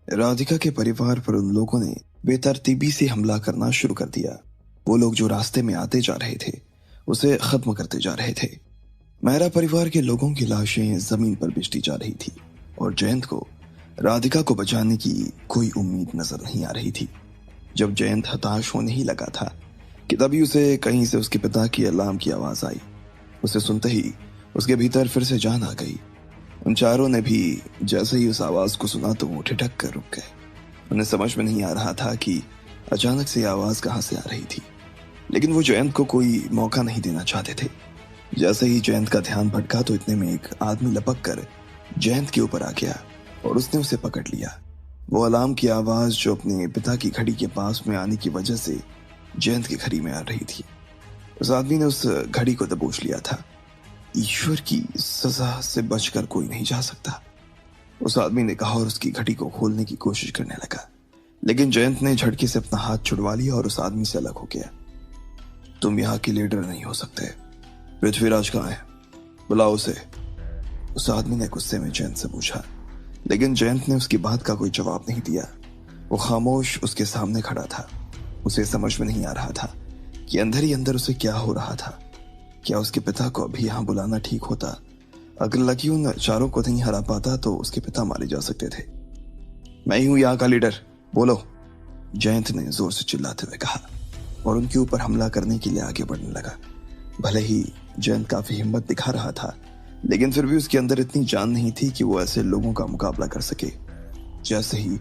राधिका के परिवार पर उन लोगों ने बेतरतीबी से हमला करना शुरू कर दिया। वो लोग जो रास्ते में आते जा रहे थे उसे खत्म करते जा रहे थे। मेहरा परिवार के लोगों की लाशें जमीन पर बिछती जा रही थी और जयंत को राधिका को बचाने की कोई उम्मीद नजर नहीं आ रही थी। जब जयंत हताश होने ही लगा था कि तभी उसे कहीं से उसके पिता की अलार्म की आवाज आई। उसे सुनते ही उसके भीतर फिर से जान आ गई। उन चारों ने भी जैसे ही उस आवाज को सुना तो वो ठिठक कर रुक गए। उन्हें समझ में नहीं आ रहा था कि अचानक से आवाज कहां से आ रही थी, लेकिन वो जयंत को कोई मौका नहीं देना चाहते थे। जैसे ही जयंत का ध्यान भटका तो इतने में एक आदमी लपक कर जयंत के ऊपर आ गया और उसने उसे पकड़ लिया। वो अलार्म की आवाज जो अपने पिता की घड़ी के पास में आने की वजह से जयंत की घड़ी में आ रही थी। उस आदमी ने उस घड़ी को दबोच लिया था। ईश्वर की सजा से बचकर कोई नहीं जा सकता, उस आदमी ने कहा और उसकी घड़ी को खोलने की कोशिश करने लगा, लेकिन जयंत ने झटके से अपना हाथ छुड़वा लिया और उस आदमी से अलग हो गया। तुम यहाँ की लीडर नहीं हो सकते। पृथ्वीराज कहाँ है? बुलाओ उसे, उस आदमी ने गुस्से में जयंत से पूछा, लेकिन जयंत ने उसकी बात का कोई जवाब नहीं दिया। वो खामोश उसके सामने खड़ा था। उसे समझ में नहीं आ रहा था कि अंदर ही अंदर उसे क्या हो रहा था। क्या उसके पिता को अभी यहाँ बुलाना ठीक होता? अगर लकी उन चारों को नहीं हरा पाता तो उसके पिता मारे जा सकते थे। मैं ही हूं यहाँ का लीडर, बोलो, जयंत ने जोर से चिल्लाते हुए कहा और उनके ऊपर हमला करने के लिए आगे बढ़ने लगा। भले ही जयंत काफी हिम्मत दिखा रहा था, लेकिन फिर भी उसके अंदर इतनी जान नहीं थी कि वो ऐसे लोगों का मुकाबला कर सके। जैसे ही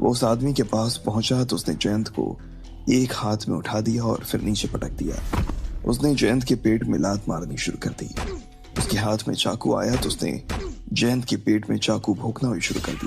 वो उस आदमी के पास पहुंचा तो उसने जयंत को एक हाथ में उठा दिया और फिर नीचे पटक दिया। उसने जयंत के पेट में लात मारनी शुरू कर दी। उसके हाथ में चाकू आया तो उसने जयंत के पेट में चाकू भोंकना भी शुरू कर दिया।